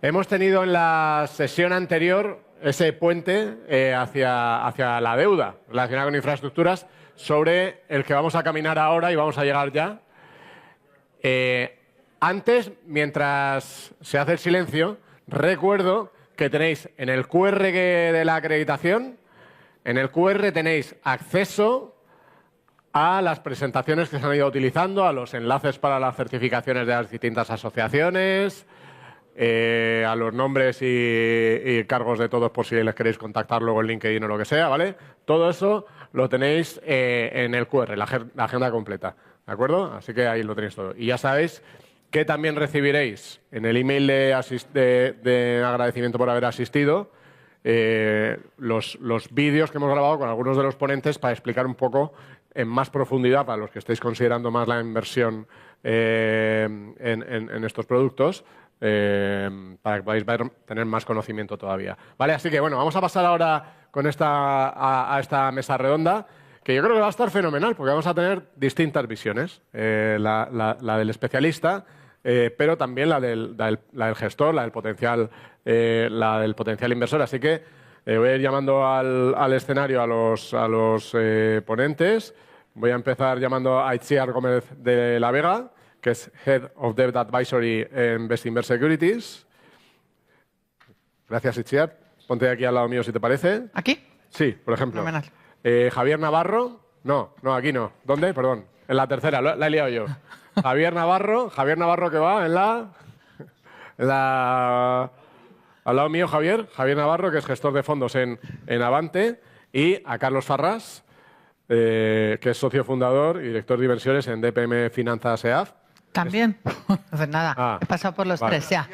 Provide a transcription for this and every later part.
Hemos tenido en la sesión anterior ese puente hacia la deuda relacionada con infraestructuras sobre el que vamos a caminar ahora y vamos a llegar ya. Antes, mientras se hace el silencio, recuerdo que tenéis en el QR de la acreditación, en el QR tenéis acceso a las presentaciones que se han ido utilizando, a los enlaces para las certificaciones de las distintas asociaciones, a los nombres y cargos de todos por si les queréis contactar luego en LinkedIn o lo que sea, ¿vale? Todo eso lo tenéis en el QR, la agenda completa, ¿de acuerdo? Así que ahí lo tenéis todo. Y ya sabéis que también recibiréis en el email de agradecimiento por haber asistido los vídeos que hemos grabado con algunos de los ponentes para explicar un poco en más profundidad, para los que estéis considerando más la inversión en estos productos, para que podáis tener más conocimiento todavía. ¿Vale? Así que, bueno, vamos a pasar ahora con a esta mesa redonda, que yo creo que va a estar fenomenal, porque vamos a tener distintas visiones. La del especialista, pero también la del gestor, la del potencial inversor. Así que voy a ir llamando al escenario a los ponentes. Voy a empezar llamando a Itziar Gómez de la Vega, que es Head of Debt Advisory en Bestinver Securities. Gracias, Itziar. Ponte aquí al lado mío, si te parece. ¿Aquí? Sí, por ejemplo. Fenomenal. Javier Navarro. No, aquí no. ¿Dónde? Perdón. En la tercera, la he liado yo. Javier Navarro que va al lado mío, Javier Navarro, que es gestor de fondos en Avante, y a Carlos Farrás, que es socio fundador y director de inversiones en DPM Finanzas EAF. También. Pues nada, he pasado por los tres ya.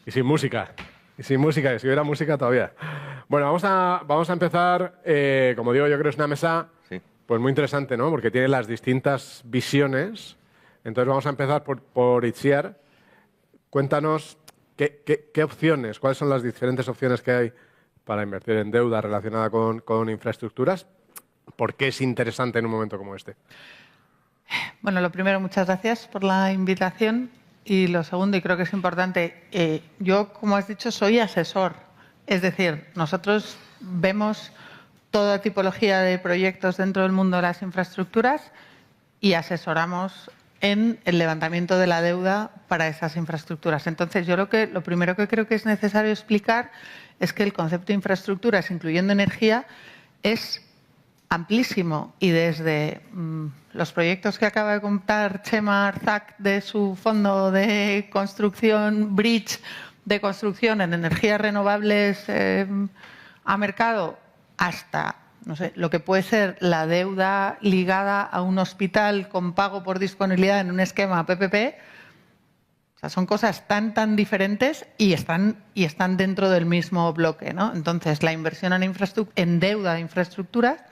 Y sin música. Si hubiera música todavía. Bueno, vamos a empezar. Como digo, yo creo que es una mesa pues muy interesante, ¿no? Porque tiene las distintas visiones. Entonces vamos a empezar por Itziar. Cuéntanos qué opciones, cuáles son las diferentes opciones que hay para invertir en deuda relacionada con infraestructuras. ¿Por qué es interesante en un momento como este? Bueno, lo primero, muchas gracias por la invitación. Y lo segundo, y creo que es importante, yo, como has dicho, soy asesor. Es decir, nosotros vemos toda tipología de proyectos dentro del mundo de las infraestructuras y asesoramos en el levantamiento de la deuda para esas infraestructuras. Entonces, yo lo primero que creo que es necesario explicar es que el concepto de infraestructuras, incluyendo energía, es amplísimo, y desde los proyectos que acaba de contar Chema Arzac de su fondo de construcción, Bridge, de construcción en energías renovables a mercado, hasta, no sé, lo que puede ser la deuda ligada a un hospital con pago por disponibilidad en un esquema PPP. O sea, son cosas tan diferentes y están dentro del mismo bloque, ¿no? Entonces, la inversión en deuda de infraestructuras,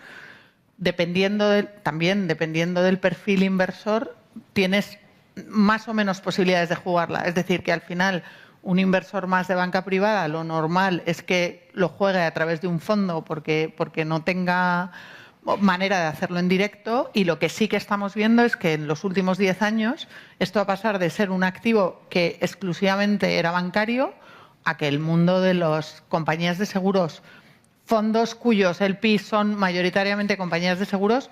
dependiendo del perfil inversor, tienes más o menos posibilidades de jugarla. Es decir, que al final un inversor más de banca privada, lo normal es que lo juegue a través de un fondo porque no tenga manera de hacerlo en directo, y lo que sí que estamos viendo es que en los últimos 10 años esto va a pasar de ser un activo que exclusivamente era bancario a que el mundo de las compañías de seguros, fondos cuyos LPs son mayoritariamente compañías de seguros,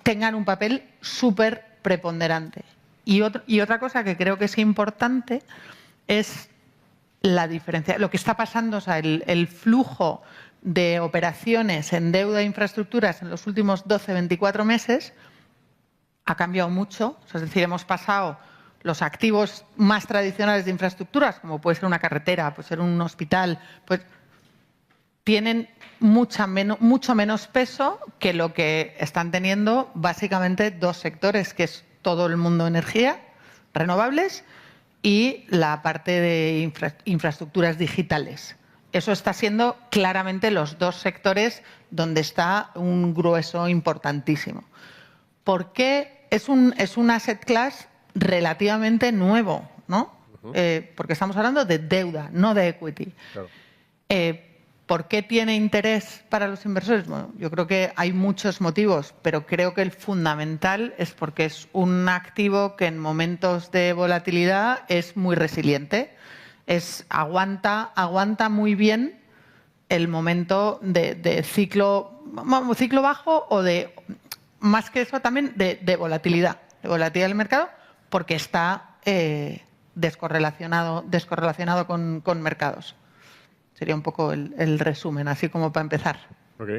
tengan un papel súper preponderante. Y otra cosa que creo que es importante es la diferencia, lo que está pasando, o sea, el flujo de operaciones en deuda de infraestructuras en los últimos 12-24 meses ha cambiado mucho. O sea, es decir, hemos pasado los activos más tradicionales de infraestructuras, como puede ser una carretera, puede ser un hospital, pues tienen mucho menos peso que lo que están teniendo básicamente dos sectores, que es todo el mundo de energía, renovables, y la parte de infraestructuras digitales. Eso está siendo claramente los dos sectores donde está un grueso importantísimo. ¿Por qué es un asset class relativamente nuevo, ¿no? Porque estamos hablando de deuda, no de equity. Claro. ¿Por qué tiene interés para los inversores? Bueno, yo creo que hay muchos motivos, pero creo que el fundamental es porque es un activo que en momentos de volatilidad es muy resiliente. aguanta muy bien el momento de ciclo bajo o de, más que eso también, de volatilidad del mercado, porque está descorrelacionado con mercados. Sería un poco el resumen, así como para empezar. Ok.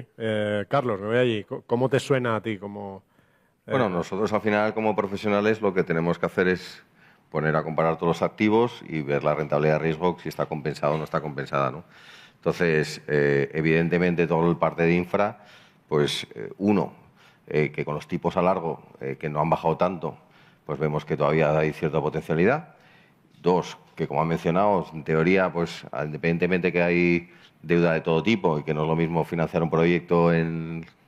Carlos, me voy allí. ¿Cómo te suena a ti? Bueno, nosotros al final como profesionales lo que tenemos que hacer es poner a comparar todos los activos y ver la rentabilidad de riesgo, si está compensada o no está compensada, ¿no? Entonces, evidentemente, todo el parte de infra, pues que con los tipos a largo, que no han bajado tanto, pues vemos que todavía hay cierta potencialidad. Dos, que como han mencionado, en teoría, pues independientemente que hay deuda de todo tipo y que no es lo mismo financiar un proyecto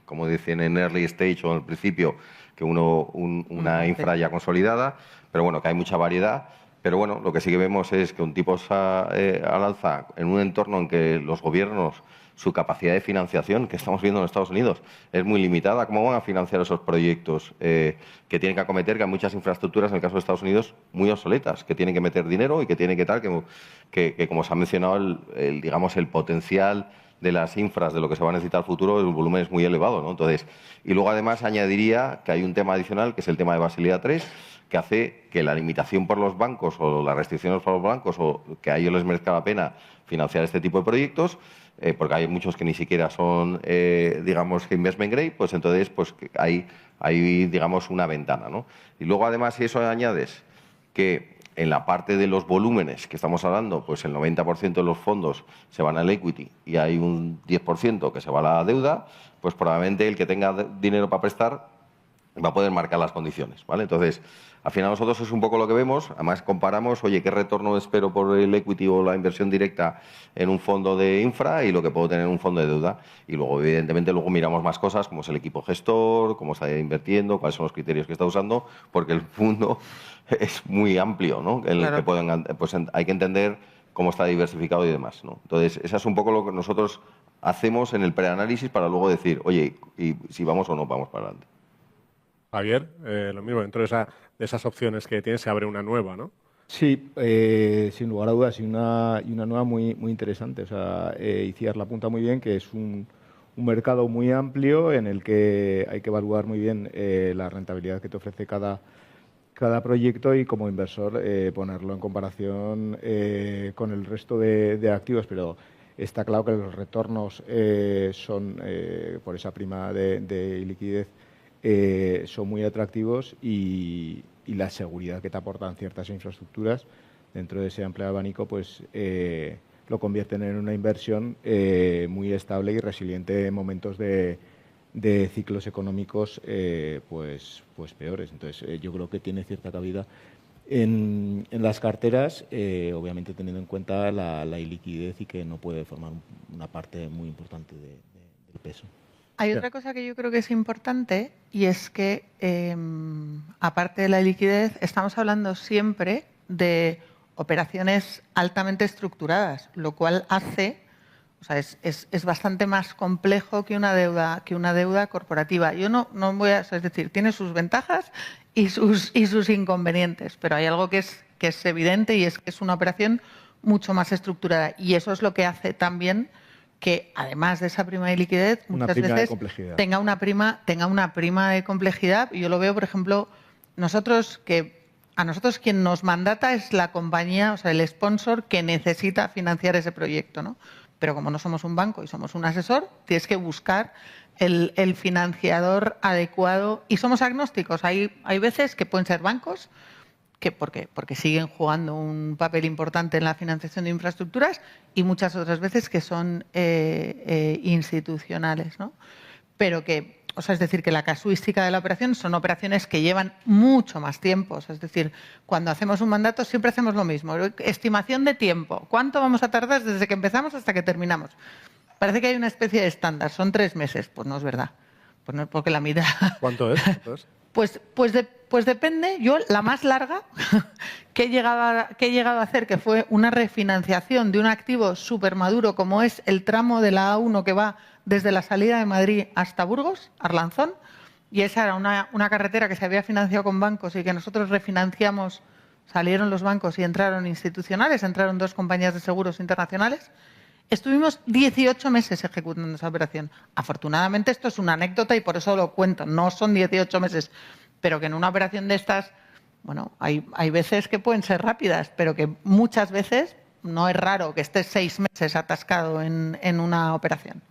como dicen, en early stage o al principio, que una infra ya consolidada, pero bueno, que hay mucha variedad. Pero bueno, lo que sí que vemos es que un tipos al alza en un entorno en que los gobiernos, su capacidad de financiación, que estamos viendo en Estados Unidos, es muy limitada. ¿Cómo van a financiar esos proyectos que tienen que acometer, que hay muchas infraestructuras, en el caso de Estados Unidos, muy obsoletas, que tienen que meter dinero y que tienen que como se ha mencionado, digamos, el potencial de las infras, de lo que se va a necesitar al futuro, el volumen es muy elevado, ¿no? Entonces, y luego además añadiría que hay un tema adicional, que es el tema de Basilea III, que hace que la limitación por los bancos o las restricciones por los bancos o que a ellos les merezca la pena financiar este tipo de proyectos, porque hay muchos que ni siquiera son, digamos, investment grade, pues entonces pues hay digamos, una ventana, ¿no? Y luego además, si eso añades que en la parte de los volúmenes que estamos hablando, pues el 90% de los fondos se van al equity y hay un 10% que se va a la deuda, pues probablemente el que tenga dinero para prestar va a poder marcar las condiciones, ¿vale? Entonces, al final nosotros es un poco lo que vemos, además comparamos, oye, qué retorno espero por el equity o la inversión directa en un fondo de infra y lo que puedo tener en un fondo de deuda. Y luego, evidentemente, miramos más cosas, como es el equipo gestor, cómo está invirtiendo, cuáles son los criterios que está usando, porque el mundo es muy amplio, ¿no? En el que pues hay que entender cómo está diversificado y demás, ¿no? Entonces, eso es un poco lo que nosotros hacemos en el preanálisis para luego decir, oye, y si vamos o no vamos para adelante. Javier, lo mismo, dentro de esas opciones que tienes se abre una nueva, ¿no? Sí, sin lugar a dudas, y una nueva muy interesante. O sea, Iciar la apunta muy bien, que es un mercado muy amplio en el que hay que evaluar muy bien la rentabilidad que te ofrece cada proyecto y como inversor ponerlo en comparación con el resto de activos, pero está claro que los retornos son, por esa prima de liquidez, son muy atractivos y la seguridad que te aportan ciertas infraestructuras dentro de ese amplio abanico, pues lo convierten en una inversión muy estable y resiliente en momentos de ciclos económicos pues peores. Entonces, yo creo que tiene cierta cabida en las carteras, obviamente teniendo en cuenta la iliquidez y que no puede formar una parte muy importante del peso. Hay otra cosa que yo creo que es importante y es que, aparte de la liquidez, estamos hablando siempre de operaciones altamente estructuradas, lo cual hace, o sea, es bastante más complejo que una deuda corporativa. Yo no voy a, es decir, tiene sus ventajas y sus inconvenientes, pero hay algo que es evidente y es que es una operación mucho más estructurada y eso es lo que hace también que además de esa prima de liquidez muchas veces tenga una prima de complejidad. Yo lo veo, por ejemplo, a nosotros quien nos mandata es la compañía, o sea, el sponsor que necesita financiar ese proyecto, ¿no? Pero como no somos un banco y somos un asesor, tienes que buscar el financiador adecuado y somos agnósticos. Hay veces que pueden ser bancos, porque siguen jugando un papel importante en la financiación de infraestructuras y muchas otras veces que son institucionales, ¿no? Pero es decir, que la casuística de la operación son operaciones que llevan mucho más tiempo. Es decir, cuando hacemos un mandato siempre hacemos lo mismo. Estimación de tiempo. ¿Cuánto vamos a tardar desde que empezamos hasta que terminamos? Parece que hay una especie de estándar. Son 3 meses. Pues no es verdad. Pues no, porque la mitad... ¿Cuánto es? Pues depende. Yo, la más larga que he llegado a hacer, que fue una refinanciación de un activo súper maduro, como es el tramo de la A1 que va desde la salida de Madrid hasta Burgos, Arlanzón, y esa era una carretera que se había financiado con bancos y que nosotros refinanciamos salieron los bancos y entraron institucionales, entraron 2 compañías de seguros internacionales, estuvimos 18 meses ejecutando esa operación. Afortunadamente esto es una anécdota y por eso lo cuento, no son 18 meses, pero que en una operación de estas, bueno, hay veces que pueden ser rápidas, pero que muchas veces no es raro que estés 6 meses atascado en una operación.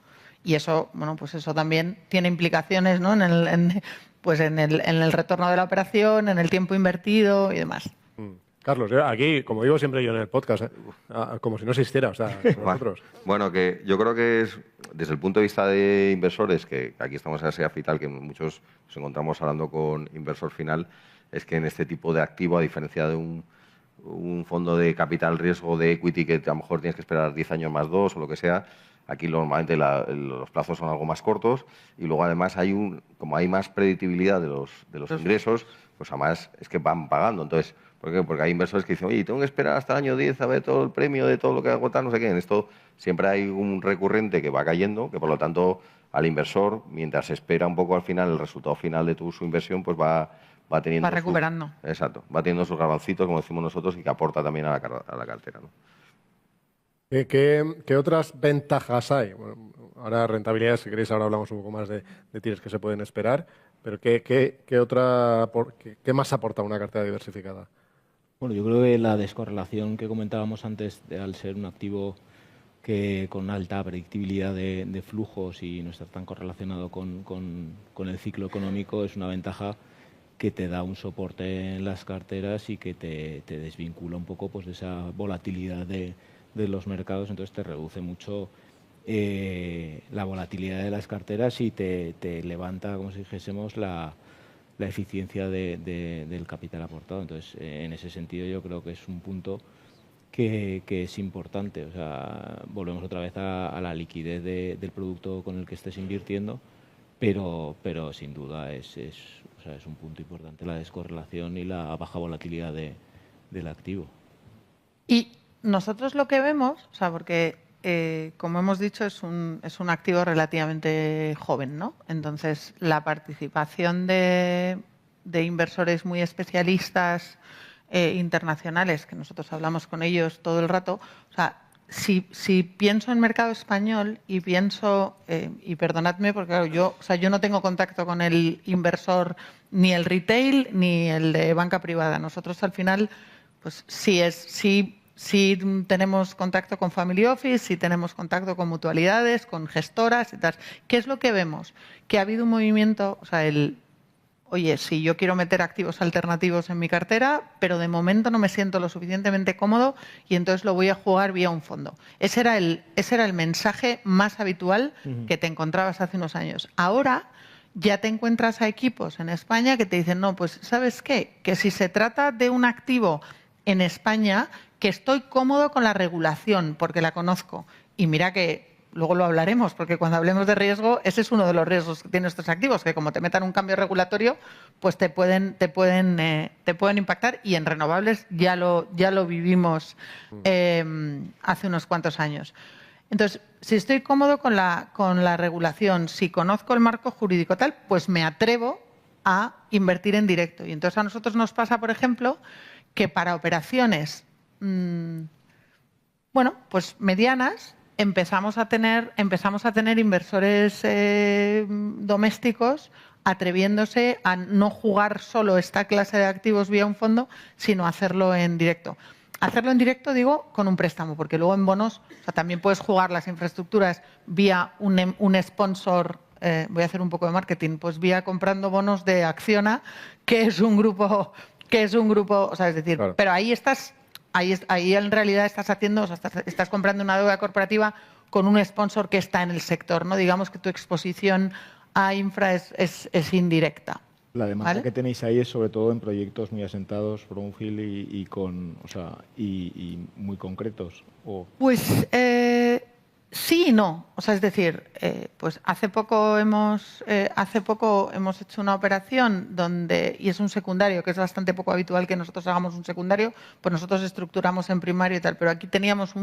Y eso, bueno, pues eso también tiene implicaciones, ¿no? en el retorno de la operación, en el tiempo invertido y demás. Carlos, aquí, como digo siempre yo en el podcast, como si no existiera, o sea, nosotros. Bueno, que yo creo que es, desde el punto de vista de inversores, que aquí estamos en SEAF y tal, que muchos nos encontramos hablando con inversor final, es que en este tipo de activo, a diferencia de un fondo de capital riesgo de equity que a lo mejor tienes que esperar 10 años más 2 o lo que sea, aquí normalmente los plazos son algo más cortos y luego además como hay más predictibilidad de los ingresos, pues además es que van pagando. Entonces, ¿por qué? Porque hay inversores que dicen, oye, tengo que esperar hasta el año 10 a ver todo el premio de todo lo que hago, tal, no sé qué. En esto siempre hay un recurrente que va cayendo, que por lo tanto al inversor, mientras espera un poco al final el resultado final de su inversión, pues va teniendo... Va recuperando. Exacto, va teniendo sus garbancitos, como decimos nosotros, y que aporta también a la cartera, ¿no? ¿Qué otras ventajas hay? Bueno, ahora rentabilidad, si queréis, ahora hablamos un poco más de tiros que se pueden esperar, pero ¿qué más aporta una cartera diversificada? Bueno, yo creo que la descorrelación que comentábamos antes, al ser un activo que con alta predictibilidad de flujos y no estar tan correlacionado con el ciclo económico, es una ventaja que te da un soporte en las carteras y que te desvincula un poco pues de esa volatilidad de los mercados, entonces te reduce mucho la volatilidad de las carteras y te levanta, como si dijésemos, la eficiencia del capital aportado. Entonces, en ese sentido yo creo que es un punto que es importante. O sea, volvemos otra vez a la liquidez del producto con el que estés invirtiendo, pero sin duda es un punto importante la descorrelación y la baja volatilidad del activo. Y nosotros lo que vemos, o sea, porque como hemos dicho, es un activo relativamente joven, ¿no? Entonces, la participación de inversores muy especialistas internacionales, que nosotros hablamos con ellos todo el rato, o sea, si pienso en mercado español y pienso, y perdonadme porque claro, yo no tengo contacto con el inversor ni el retail ni el de banca privada. Nosotros al final, pues sí tenemos contacto con Family Office, sí tenemos contacto con mutualidades, con gestoras y tal. ¿Qué es lo que vemos? Que ha habido un movimiento, o sea, oye, sí, yo quiero meter activos alternativos en mi cartera, pero de momento no me siento lo suficientemente cómodo y entonces lo voy a jugar vía un fondo. Ese era el mensaje más habitual que te encontrabas hace unos años. Ahora ya te encuentras a equipos en España que te dicen, no, pues ¿sabes qué? Que si se trata de un activo en España, que estoy cómodo con la regulación porque la conozco. Y mira que luego lo hablaremos, porque cuando hablemos de riesgo, ese es uno de los riesgos que tienen estos activos, que como te metan un cambio regulatorio, pues te pueden impactar. Y en renovables ya lo vivimos hace unos cuantos años. Entonces, si estoy cómodo con la regulación, si conozco el marco jurídico tal, pues me atrevo a invertir en directo. Y entonces a nosotros nos pasa, por ejemplo, que para operaciones pues medianas empezamos a tener inversores domésticos atreviéndose a no jugar solo esta clase de activos vía un fondo, sino hacerlo en directo. Hacerlo en directo, digo, con un préstamo, porque luego en bonos, o sea, también puedes jugar las infraestructuras vía un sponsor. Voy a hacer un poco de marketing, pues vía comprando bonos de Acciona, que es un grupo, o sea, es decir, claro. Pero ahí en realidad estás haciendo, o sea, estás comprando una deuda corporativa con un sponsor que está en el sector, ¿no? Digamos que tu exposición a infra es indirecta. La demanda, ¿vale?, que que tenéis ahí es sobre todo en proyectos muy asentados, brownfield y muy concretos. Pues sí y no. O sea, es decir, pues hace poco hemos hecho una operación donde, y es un secundario, que es bastante poco habitual que nosotros hagamos un secundario, pues nosotros estructuramos en primario y tal, pero aquí teníamos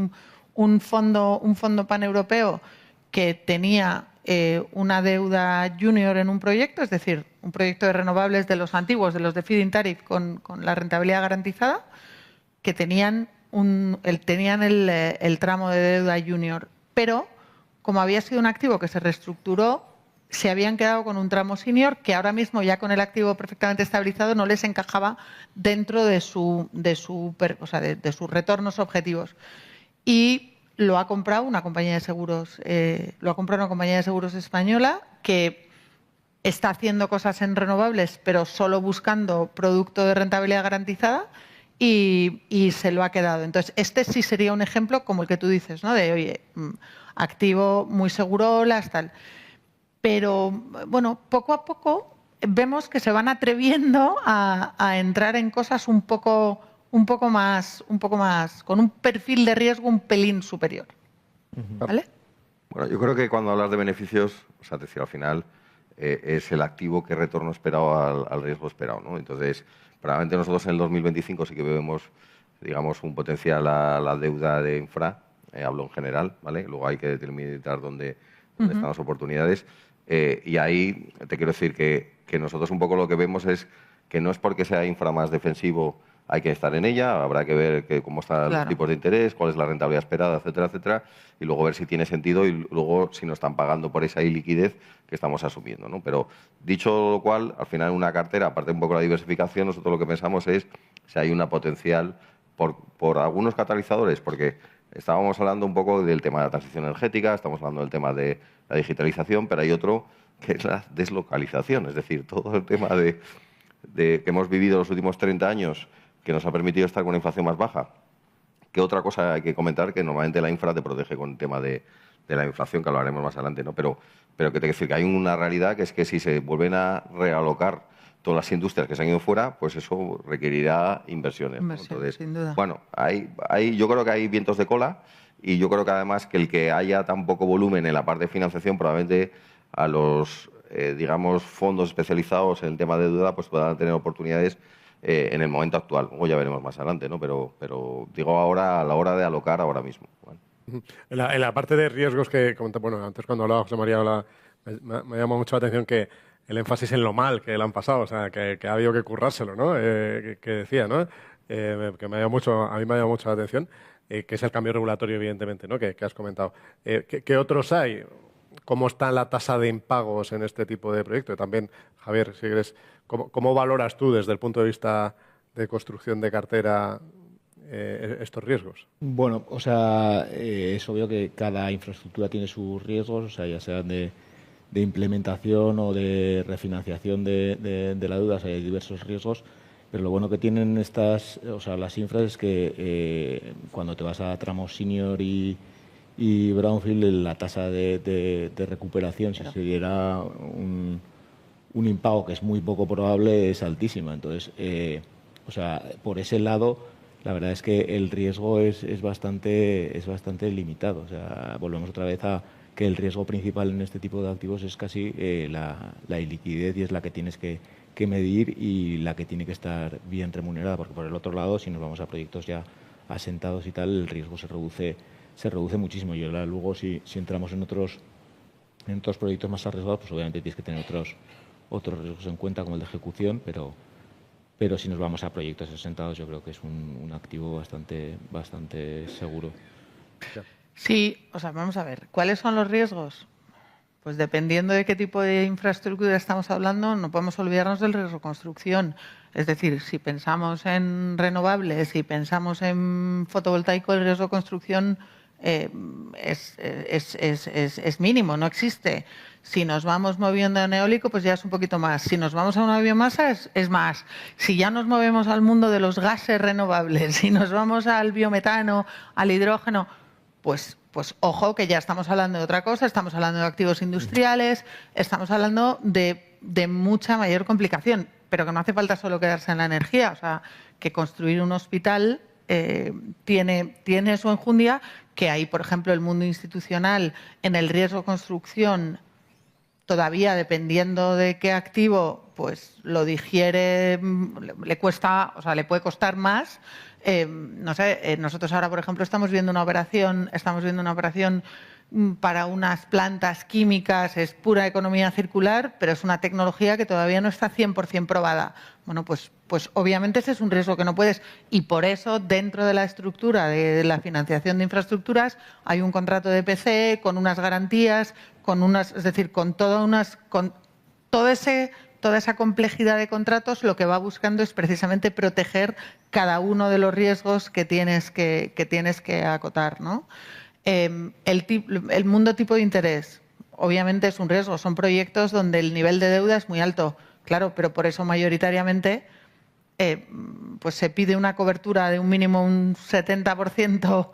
un fondo paneuropeo que tenía una deuda junior en un proyecto, es decir, un proyecto de renovables de los antiguos, de los de feed-in tariff con la rentabilidad garantizada, que tenían el tramo de deuda junior, pero como había sido un activo que se reestructuró, se habían quedado con un tramo senior que ahora mismo, ya con el activo perfectamente estabilizado, no les encajaba dentro de sus retornos objetivos. Y lo ha comprado una compañía de seguros, española que está haciendo cosas en renovables, pero solo buscando producto de rentabilidad garantizada, y se lo ha quedado. Entonces, este sí sería un ejemplo como el que tú dices, ¿no? De, oye, activo muy seguro, tal. Pero, bueno, poco a poco vemos que se van atreviendo a entrar en cosas un poco más, con un perfil de riesgo un pelín superior. ¿Vale? Bueno, yo creo que cuando hablas de beneficios, o sea, es decir, al final es el activo que retorno esperado al riesgo esperado, ¿no? Entonces, probablemente nosotros en el 2025 sí que vemos, digamos, un potencial a la deuda de infra, hablo en general, ¿vale? Luego hay que determinar dónde están las oportunidades. Y ahí te quiero decir que nosotros un poco lo que vemos es que no es porque sea infra más defensivo hay que estar en ella, habrá que ver cómo están los tipos de interés, cuál es la rentabilidad esperada, etcétera, etcétera, y luego ver si tiene sentido y luego si nos están pagando por esa iliquidez que estamos asumiendo, ¿no? Pero dicho lo cual, al final una cartera, aparte un poco de la diversificación, nosotros lo que pensamos es si hay una potencial por algunos catalizadores, porque estábamos hablando un poco del tema de la transición energética, estamos hablando del tema de la digitalización, pero hay otro que es la deslocalización, es decir, todo el tema de que hemos vivido los últimos 30 años que nos ha permitido estar con una inflación más baja. ¿Qué otra cosa hay que comentar? Que normalmente la infra te protege con el tema de la inflación, que hablaremos más adelante, ¿no? Pero que te quiero decir que hay una realidad que es que si se vuelven a realocar todas las industrias que se han ido fuera, pues eso requerirá inversiones, ¿no? Entonces, sin duda. Bueno, yo creo que hay vientos de cola y yo creo que además que el que haya tan poco volumen en la parte de financiación probablemente a los, digamos, fondos especializados en el tema de deuda pues puedan tener oportunidades en el momento actual. Luego ya veremos más adelante, ¿no? Pero digo ahora, a la hora de alocar ahora mismo, ¿vale? En la parte de riesgos que comentaba, bueno, antes cuando hablaba José María, me llamó mucho la atención que el énfasis en lo mal que le han pasado, o sea, que ha habido que currárselo, ¿no? Que decía, ¿no? Que a mí me ha llamado mucho la atención, que es el cambio regulatorio, evidentemente, ¿no? Que has comentado. ¿Qué otros hay? ¿Cómo está la tasa de impagos en este tipo de proyectos? También, Javier, si quieres, ¿cómo valoras tú desde el punto de vista de construcción de cartera estos riesgos? Bueno, o sea, es obvio que cada infraestructura tiene sus riesgos, o sea, ya sean de implementación o de refinanciación de la deuda, o sea, hay diversos riesgos, pero lo bueno que tienen las infras es que cuando te vas a tramos senior y brownfield, la tasa de recuperación, si se diera un impago que es muy poco probable, es altísima. Entonces, por ese lado, la verdad es que el riesgo es bastante limitado. O sea, volvemos otra vez a que el riesgo principal en este tipo de activos es casi la iliquidez, y es la que tienes que medir y la que tiene que estar bien remunerada, porque por el otro lado, si nos vamos a proyectos ya asentados y tal, el riesgo se reduce muchísimo. Y ahora luego, si entramos en otros proyectos más arriesgados, pues obviamente tienes que tener otros riesgos en cuenta, como el de ejecución, pero si nos vamos a proyectos asentados, yo creo que es un activo bastante seguro. Sí, vamos a ver, ¿cuáles son los riesgos? Pues dependiendo de qué tipo de infraestructura estamos hablando, no podemos olvidarnos del riesgo de construcción. Es decir, si pensamos en renovables, si pensamos en fotovoltaico, el riesgo de construcción es mínimo, no existe. Si nos vamos moviendo a eólico, pues ya es un poquito más. Si nos vamos a una biomasa, es más. Si ya nos movemos al mundo de los gases renovables, si nos vamos al biometano, al hidrógeno, pues ojo, que ya estamos hablando de otra cosa, estamos hablando de activos industriales, estamos hablando de mucha mayor complicación, pero que no hace falta solo quedarse en la energía. O sea, que construir un hospital tiene su enjundia, que ahí, por ejemplo, el mundo institucional en el riesgo de construcción, todavía dependiendo de qué activo, pues lo digiere, le puede costar más no sé, nosotros ahora, por ejemplo, estamos viendo una operación para unas plantas químicas, es pura economía circular, pero es una tecnología que todavía no está 100% probada. Bueno, pues obviamente ese es un riesgo que no puedes, y por eso dentro de la estructura de la financiación de infraestructuras hay un contrato de PCE con unas garantías, es decir, con toda esa complejidad de contratos. Lo que va buscando es precisamente proteger cada uno de los riesgos que tienes que acotar, ¿no? El mundo tipo de interés, obviamente es un riesgo. Son proyectos donde el nivel de deuda es muy alto, claro, pero por eso mayoritariamente pues se pide una cobertura de un mínimo un 70%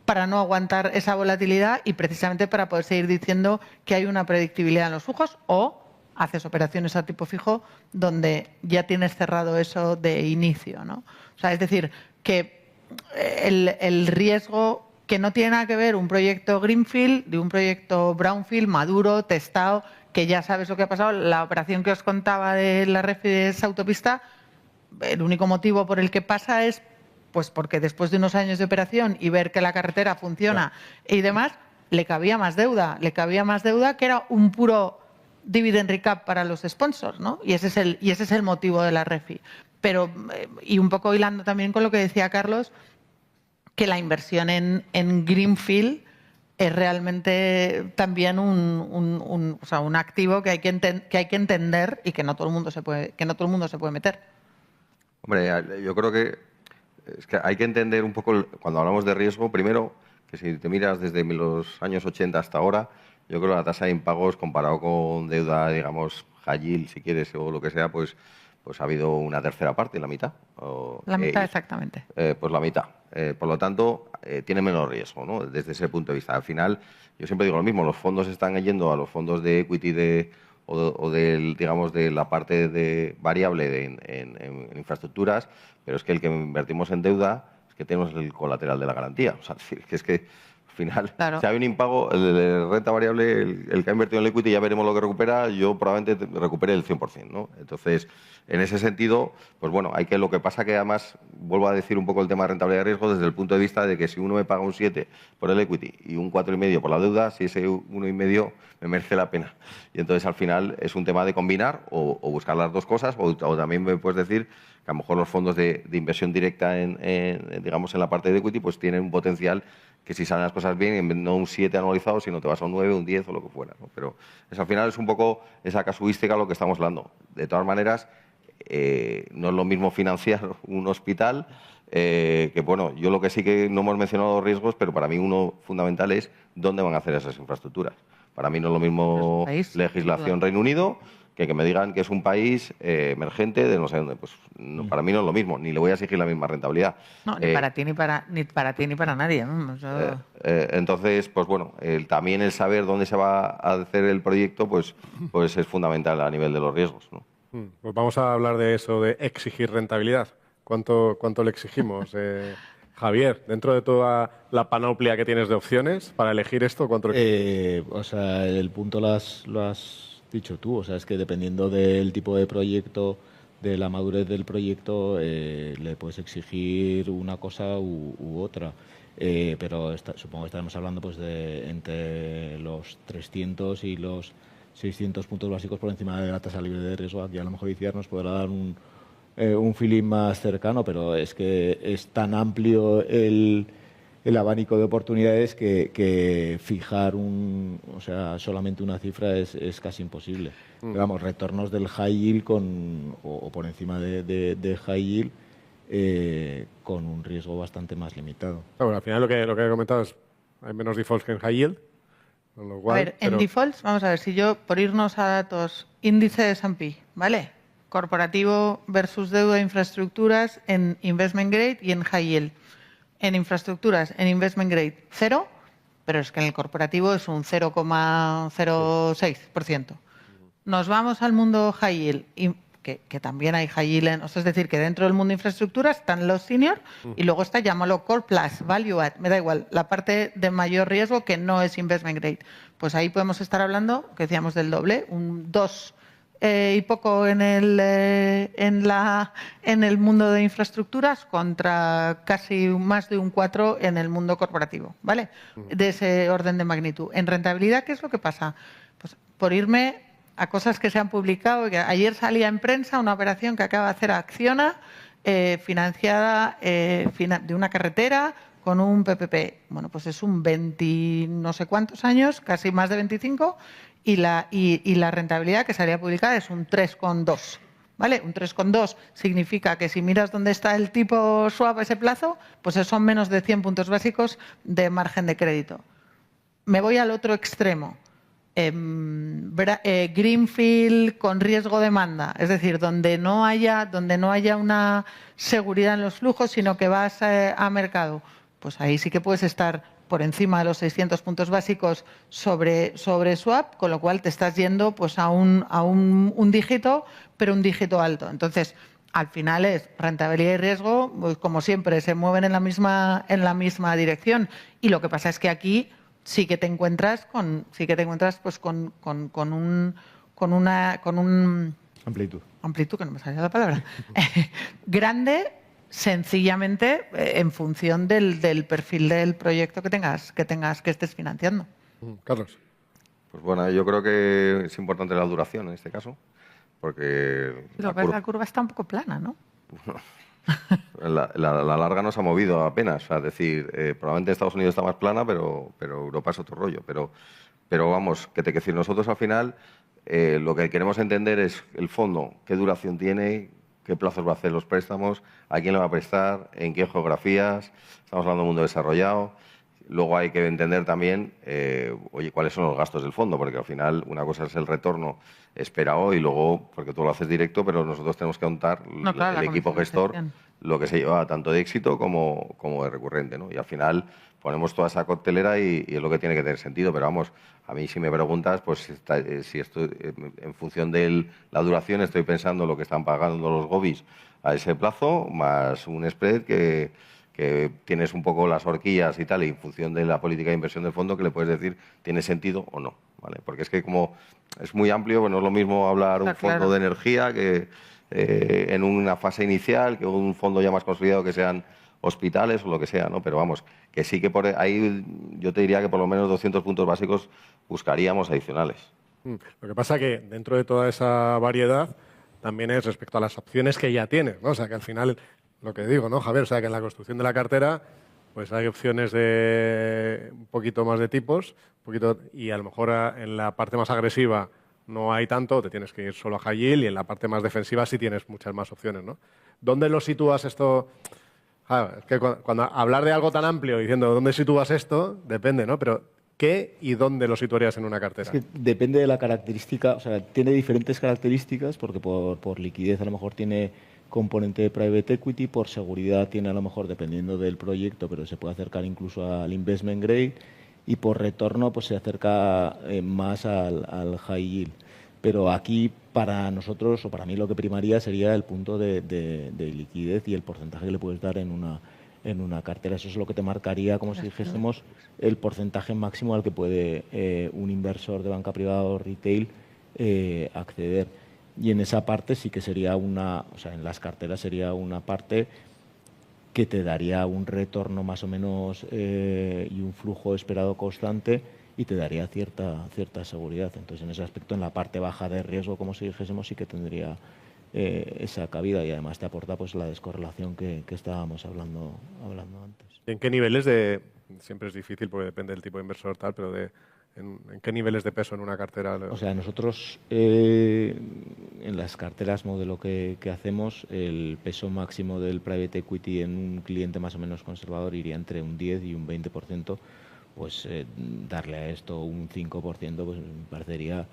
para no aguantar esa volatilidad y precisamente para poder seguir diciendo que hay una predictibilidad en los flujos, o haces operaciones a tipo fijo donde ya tienes cerrado eso de inicio, ¿no? O sea, es decir, que el riesgo, que no tiene nada que ver un proyecto greenfield de un proyecto brownfield maduro, testado, que ya sabes lo que ha pasado. La operación que os contaba de la REFI de esa autopista, el único motivo por el que pasa es pues porque después de unos años de operación y ver que la carretera funciona y demás, le cabía más deuda que era un puro dividend recap para los sponsors, ¿no? Y ese es el motivo de la REFI. Pero, y un poco hilando también con lo que decía Carlos, que la inversión en greenfield es realmente también un activo que hay que entender y que no todo el mundo se puede meter. Hombre, yo creo que hay que entender un poco, cuando hablamos de riesgo, primero, que si te miras desde los años 80 hasta ahora, yo creo que la tasa de impagos comparado con deuda, digamos, high yield, si quieres, o lo que sea, pues ha habido una tercera parte, la mitad. La mitad, exactamente. Pues la mitad. Por lo tanto, tiene menos riesgo, ¿no? Desde ese punto de vista. Al final, yo siempre digo lo mismo, los fondos están yendo a los fondos de equity o digamos, de la parte variable en infraestructuras, pero es que el que invertimos en deuda es que tenemos el colateral de la garantía. O sea, es que al final, claro, si hay un impago, el de renta variable, el que ha invertido en el equity, ya veremos lo que recupera, yo probablemente recupere el 100%, ¿no? Entonces, en ese sentido, pues bueno, lo que pasa que además, vuelvo a decir un poco el tema de rentabilidad de riesgo desde el punto de vista de que si uno me paga un 7 por el equity y un 4,5 por la deuda, si ese 1,5 me merece la pena. Y entonces, al final, es un tema de combinar o buscar las dos cosas, o también me puedes decir que a lo mejor los fondos de inversión directa digamos, en la parte de equity, pues tienen un potencial que si salen las cosas bien, no un 7 anualizado, sino te vas a un 9, un 10 o lo que fuera, ¿no? Pero al final es un poco esa casuística lo que estamos hablando. De todas maneras, no es lo mismo financiar un hospital que, bueno, yo lo que sí que no hemos mencionado riesgos, pero para mí uno fundamental es dónde van a hacer esas infraestructuras. Para mí no es lo mismo legislación Reino Unido que me digan que es un país emergente de no sé dónde. Pues no, para mí no es lo mismo, ni le voy a exigir la misma rentabilidad. No, ni para ti ni para nadie. Entonces, pues bueno, también el saber dónde se va a hacer el proyecto, pues es fundamental a nivel de los riesgos, ¿no? Pues vamos a hablar de eso, de exigir rentabilidad. ¿Cuánto le exigimos? Javier, dentro de toda la panoplia que tienes de opciones para elegir esto, ¿cuánto le exigimos? O sea, el punto lo has dicho tú, o sea, es que dependiendo del tipo de proyecto, de la madurez del proyecto, le puedes exigir una cosa u otra. Pero supongo que estaremos hablando pues de entre los 300 y los 600 puntos básicos por encima de la tasa libre de riesgo. Aquí a lo mejor Iciar nos podrá dar un feeling más cercano, pero es que es tan amplio el abanico de oportunidades que fijar solamente una cifra es casi imposible. Pero vamos, retornos del high yield o por encima de high yield con un riesgo bastante más limitado. Bueno, al final lo que he comentado es hay menos defaults que en high yield. Con lo cual, en defaults, vamos a ver, si yo, por irnos a datos, índice de S&P, ¿vale? Corporativo versus deuda de infraestructuras en investment grade y en high yield. En infraestructuras, en investment grade, 0, pero es que en el corporativo es un 0,06%. Nos vamos al mundo high yield, que también hay high yield, es decir, que dentro del mundo de infraestructuras están los senior y luego está, llámalo core plus, value add, me da igual, la parte de mayor riesgo que no es investment grade. Pues ahí podemos estar hablando, que decíamos del doble, un 2 y poco en el mundo de infraestructuras contra casi más de un 4 en el mundo corporativo, ¿vale? De ese orden de magnitud. En rentabilidad, ¿qué es lo que pasa? Pues por irme a cosas que se han publicado, que ayer salía en prensa una operación que acaba de hacer Acciona, financiada de una carretera con un PPP. Bueno, pues es un 20 no sé cuántos años, casi más de 25, y la rentabilidad que salía publicada es un 3,2. ¿Vale? Un 3,2 significa que si miras dónde está el tipo swap a ese plazo, pues son menos de 100 puntos básicos de margen de crédito. Me voy al otro extremo. Greenfield con riesgo demanda, es decir, donde no haya una seguridad en los flujos, sino que vas a mercado, pues ahí sí que puedes estar por encima de los 600 puntos básicos sobre swap, con lo cual te estás yendo pues a un dígito, pero un dígito alto. Entonces, al final es rentabilidad y riesgo, pues, como siempre, se mueven en la misma dirección. Y lo que pasa es que aquí sí que te encuentras con un amplitud, que no me salía la palabra, grande, sencillamente en función del perfil del proyecto que estés financiando. Carlos. Pues bueno, yo creo que es importante la duración en este caso, porque la curva está un poco plana, ¿no? La larga no se ha movido apenas. Es decir, probablemente Estados Unidos está más plana, pero Europa es otro rollo. Pero vamos, que decir, nosotros al final lo que queremos entender es el fondo, qué duración tiene, qué plazos va a hacer los préstamos, a quién le va a prestar, en qué geografías. Estamos hablando del mundo desarrollado. Luego hay que entender también, cuáles son los gastos del fondo, porque al final una cosa es el retorno esperado y luego, porque tú lo haces directo, pero nosotros tenemos que contar el equipo gestor lo que se lleva tanto de éxito como de recurrente, ¿no? Y al final ponemos toda esa coctelera y es lo que tiene que tener sentido. Pero vamos, a mí si me preguntas, pues si esto, en función de la duración, estoy pensando lo que están pagando los gobis a ese plazo, más un spread que tienes un poco las horquillas y tal, y en función de la política de inversión del fondo, que le puedes decir tiene sentido o no, ¿vale? Porque es que como es muy amplio, pues no es lo mismo hablar un fondo de energía que en una fase inicial, que un fondo ya más consolidado que sean hospitales o lo que sea, ¿no? Pero vamos, que sí que por ahí yo te diría que por lo menos 200 puntos básicos buscaríamos adicionales. Lo que pasa que dentro de toda esa variedad también es respecto a las opciones que ya tienes, ¿no? O sea, que al final, lo que digo, ¿no, Javier? O sea, que en la construcción de la cartera pues hay opciones de un poquito más de tipos, y a lo mejor en la parte más agresiva no hay tanto, te tienes que ir solo a high yield, y en la parte más defensiva sí tienes muchas más opciones, ¿no? ¿Dónde lo sitúas esto? Es que cuando hablar de algo tan amplio diciendo dónde sitúas esto, depende, ¿no? Pero ¿qué y dónde lo situarías en una cartera? Es que depende de la característica, o sea, tiene diferentes características, porque por liquidez a lo mejor tiene componente de private equity, por seguridad tiene a lo mejor, dependiendo del proyecto, pero se puede acercar incluso al investment grade, y por retorno pues se acerca más al high yield. Pero aquí para nosotros, o para mí, lo que primaría sería el punto de liquidez y el porcentaje que le puedes dar en una cartera. Eso es lo que te marcaría, como si dijésemos, el porcentaje máximo al que puede un inversor de banca privada o retail acceder. Y en esa parte sí que sería en las carteras sería una parte que te daría un retorno más o menos y un flujo esperado constante, y te daría cierta seguridad. Entonces, en ese aspecto, en la parte baja de riesgo, como si dijésemos, sí que tendría esa cabida, y además te aporta pues la descorrelación que estábamos hablando antes. ¿En qué niveles siempre es difícil porque depende del tipo de inversor tal, pero ¿en qué niveles de peso en una cartera? O sea, nosotros en las carteras modelo que hacemos, el peso máximo del private equity en un cliente más o menos conservador iría entre un 10 y un 20%. Pues darle a esto un 5% pues me parecería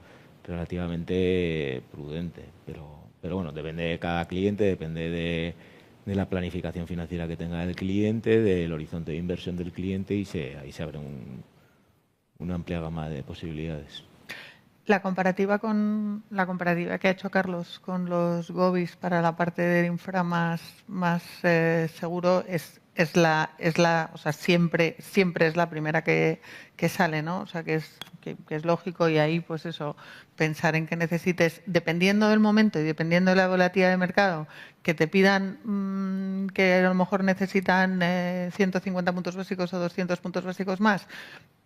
relativamente prudente. Pero bueno, depende de cada cliente, depende de la planificación financiera que tenga el cliente, del horizonte de inversión del cliente, y ahí se abre una amplia gama de posibilidades. La comparativa que ha hecho Carlos con los gobis para la parte del infra más seguro o sea, siempre es la primera que sale, ¿no? O sea, que es que es lógico, y ahí pues eso, pensar en que necesites, dependiendo del momento y dependiendo de la volatilidad de mercado, que te pidan que a lo mejor necesitan 150 puntos básicos o 200 puntos básicos más,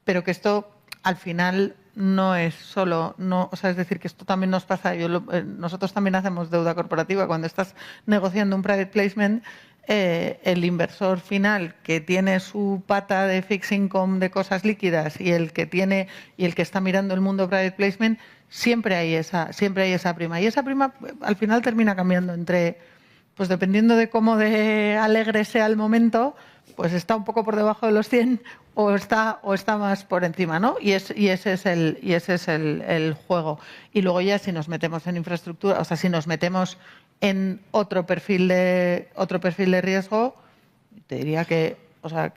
pero que esto al final no es solo, no, o sea, es decir, que esto también nos pasa, nosotros también hacemos deuda corporativa. Cuando estás negociando un private placement, el inversor final que tiene su pata de fixed income de cosas líquidas y el que está mirando el mundo private placement, siempre hay esa prima. Y esa prima al final termina cambiando entre, pues dependiendo de cómo de alegre sea el momento, pues está un poco por debajo de los 100 o está más por encima, ¿no? Y ese es el juego. Y luego ya si nos metemos en infraestructura, o sea, si nos metemos en otro perfil de riesgo, te diría que, o sea,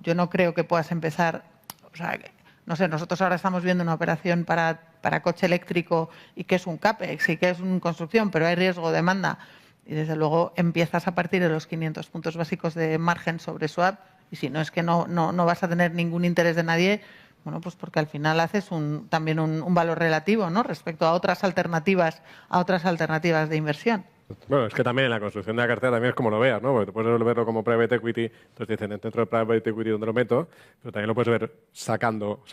yo no creo que puedas empezar, o sea, no sé, nosotros ahora estamos viendo una operación para coche eléctrico y que es un CAPEX y que es una construcción, pero hay riesgo, demanda, y desde luego empiezas a partir de los 500 puntos básicos de margen sobre swap, y si no es que no vas a tener ningún interés de nadie, bueno, pues porque al final haces también un valor relativo, ¿no?, respecto a otras alternativas de inversión. Bueno, es que también en la construcción de la cartera también es como lo veas, ¿no? Porque tú puedes verlo como private equity, entonces dicen dentro de private equity donde lo meto, pero también lo puedes ver sacando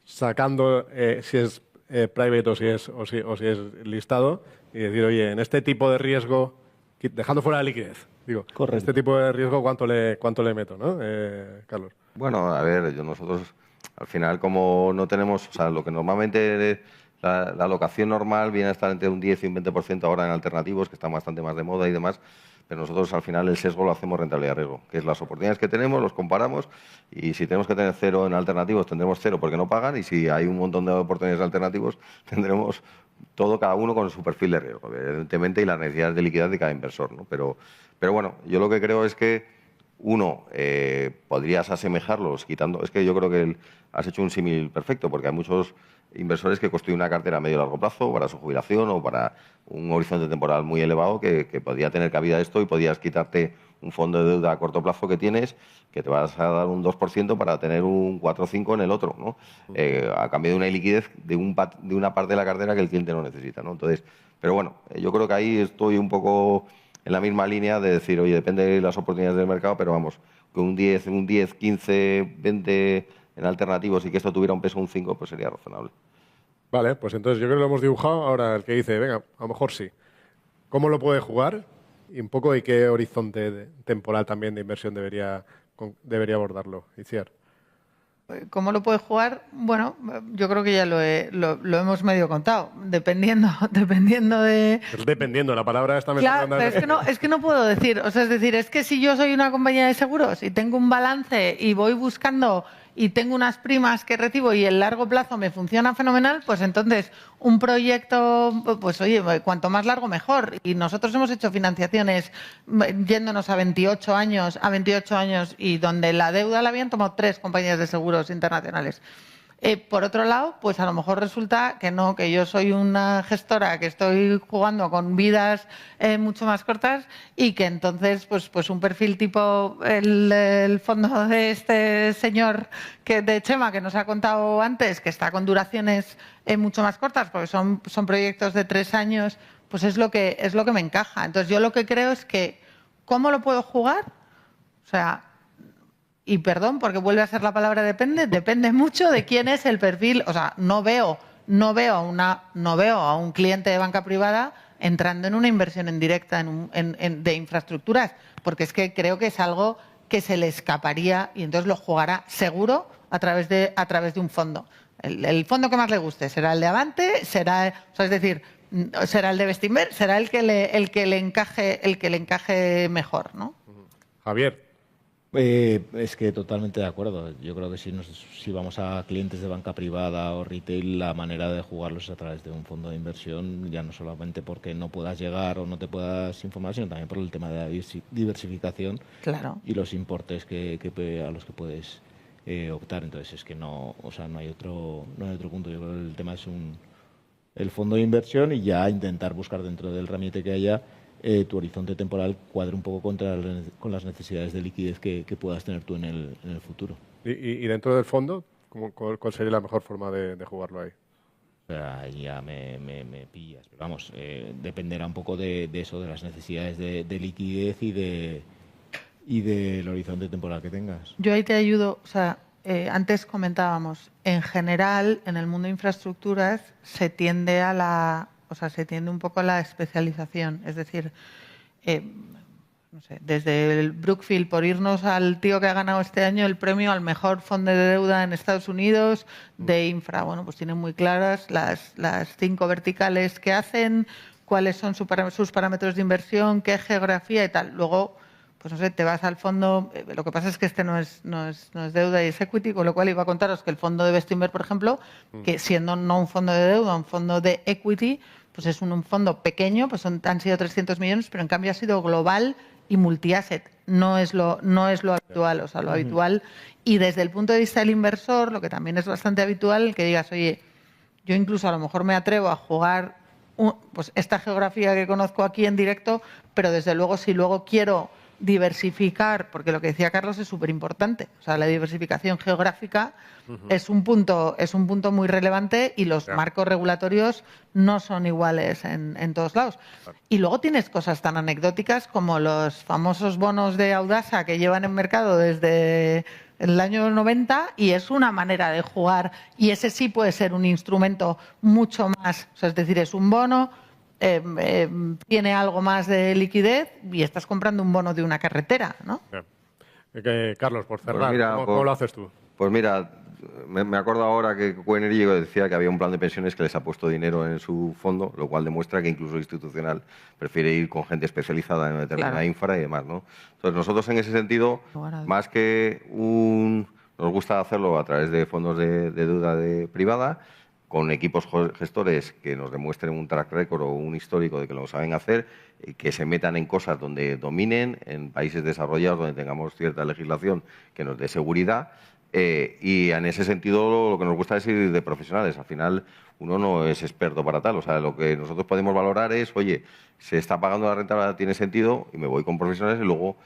si es private o si es listado, y decir, oye, en este tipo de riesgo, dejando fuera la liquidez, digo, Correcto. este tipo de riesgo, ¿cuánto le meto, no? Carlos. Bueno, a ver, nosotros al final como no tenemos, o sea, lo que normalmente la alocación normal viene a estar entre un 10 y un 20% ahora en alternativos, que están bastante más de moda y demás, pero nosotros al final el sesgo lo hacemos rentabilidad-riesgo, que es las oportunidades que tenemos, los comparamos, y si tenemos que tener 0 en alternativos, tendremos 0 porque no pagan, y si hay un montón de oportunidades alternativos, tendremos todo, cada uno con su perfil de riesgo, evidentemente, y las necesidades de liquidez de cada inversor, ¿no? Pero bueno, yo lo que creo es que uno, podrías asemejarlos quitando, es que yo creo que has hecho un símil perfecto, porque hay muchos inversores que construyen una cartera a medio y largo plazo para su jubilación o para un horizonte temporal muy elevado que podría tener cabida esto, y podías quitarte un fondo de deuda a corto plazo que tienes, que te vas a dar un 2% para tener un 4 o 5 en el otro, ¿no? A cambio de una liquidez de una parte de la cartera que el cliente no necesita, ¿no? Entonces, pero bueno, yo creo que ahí estoy un poco en la misma línea de decir, oye, depende de las oportunidades del mercado, pero vamos, que un 10, 15, 20 en alternativos y que esto tuviera un peso un 5, pues sería razonable. Vale, pues entonces yo creo que lo hemos dibujado. Ahora el que dice, venga, a lo mejor sí. ¿Cómo lo puede jugar? Y un poco de qué horizonte temporal también de inversión debería abordarlo, Itziar. ¿Cómo lo puede jugar? Bueno, yo creo que ya lo hemos medio contado. Dependiendo de... Pues dependiendo, la palabra está... Claro, pero es que no puedo decir. O sea, es decir, es que si yo soy una compañía de seguros y tengo un balance y voy buscando y tengo unas primas que recibo y el largo plazo me funciona fenomenal, pues entonces un proyecto, pues oye, cuanto más largo mejor. Y nosotros hemos hecho financiaciones yéndonos a 28 años y donde la deuda la habían tomado 3 compañías de seguros internacionales. Por otro lado, pues a lo mejor resulta que no, que yo soy una gestora que estoy jugando con vidas mucho más cortas y que entonces pues un perfil tipo el fondo de este señor de Chema que nos ha contado antes, que está con duraciones mucho más cortas, porque son proyectos de 3 años, pues es lo que me encaja. Entonces yo lo que creo es que, ¿cómo lo puedo jugar? O sea... Y perdón, porque vuelve a ser la palabra depende mucho de quién es el perfil. O sea, no veo a un cliente de banca privada entrando en una inversión en directa de infraestructuras, porque es que creo que es algo que se le escaparía y entonces lo jugará seguro a través de un fondo. El fondo que más le guste será el de Avante, será el de Bestinver, será el que le encaje mejor, ¿no? Javier. Es que totalmente de acuerdo. Yo creo que si vamos a clientes de banca privada o retail, la manera de jugarlos es a través de un fondo de inversión, ya no solamente porque no puedas llegar o no te puedas informar, sino también por el tema de la diversificación. Claro. Y los importes a los que puedes optar. Entonces es que no hay otro punto. Yo creo que el tema es el fondo de inversión y ya intentar buscar dentro del ramillete que haya tu horizonte temporal cuadre un poco con las necesidades de liquidez que puedas tener tú en el futuro. ¿Y dentro del fondo, ¿Cuál sería la mejor forma de jugarlo ahí? Ahí ya me pillas. Pero vamos, dependerá un poco de eso, de las necesidades de liquidez y del horizonte temporal que tengas. Yo ahí te ayudo. O sea, antes comentábamos, en general, en el mundo de infraestructuras se tiende se tiende un poco a la especialización. Es decir, no sé, desde el Brookfield, por irnos al tío que ha ganado este año el premio al mejor fondo de deuda en Estados Unidos de infra. Bueno, pues tienen muy claras las 5 verticales que hacen, cuáles son sus parámetros de inversión, qué geografía y tal. Luego, pues no sé, te vas al fondo. Lo que pasa es que este no es deuda y es equity, con lo cual iba a contaros que el fondo de Bestinver, por ejemplo, que siendo no un fondo de deuda, un fondo de equity, pues es un fondo pequeño, pues han sido 300 millones, pero en cambio ha sido global y multi-asset. No es lo habitual. O sea, lo habitual. Y desde el punto de vista del inversor, lo que también es bastante habitual, el que digas, oye, yo incluso a lo mejor me atrevo a jugar pues esta geografía que conozco aquí en directo, pero desde luego si luego quiero diversificar, porque lo que decía Carlos es súper importante. O sea, la diversificación geográfica es un punto muy relevante y los marcos regulatorios no son iguales en todos lados. Y luego tienes cosas tan anecdóticas como los famosos bonos de Audasa que llevan en mercado desde el año 90 y es una manera de jugar y ese sí puede ser un instrumento mucho más, o sea, es decir, es un bono, tiene algo más de liquidez y estás comprando un bono de una carretera, ¿no? Carlos, por cerrar, Pues mira, ¿cómo lo haces tú? Pues mira, me acuerdo ahora que Coenergy decía que había un plan de pensiones que les ha puesto dinero en su fondo, lo cual demuestra que incluso institucional prefiere ir con gente especializada en determinada infra y demás, ¿no? Entonces nosotros en ese sentido, más que nos gusta hacerlo a través de fondos de deuda privada, con equipos gestores que nos demuestren un track record o un histórico de que lo saben hacer, que se metan en cosas donde dominen, en países desarrollados donde tengamos cierta legislación que nos dé seguridad. Y en ese sentido lo que nos gusta es ir de profesionales. Al final uno no es experto para tal. O sea, lo que nosotros podemos valorar es, oye, se está pagando la renta, tiene sentido, y me voy con profesionales y luego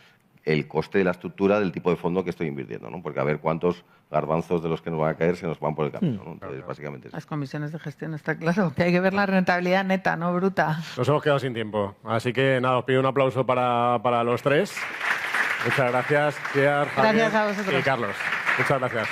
el coste de la estructura del tipo de fondo que estoy invirtiendo, ¿no? Porque a ver cuántos garbanzos de los que nos van a caer se nos van por el camino, ¿no? Entonces, básicamente Las comisiones de gestión, está claro, que hay que ver la rentabilidad neta, no bruta. Nos hemos quedado sin tiempo, así que nada, os pido un aplauso para los tres. Muchas gracias, Pierre, Javier Gracias a vosotros. y Carlos. Muchas gracias.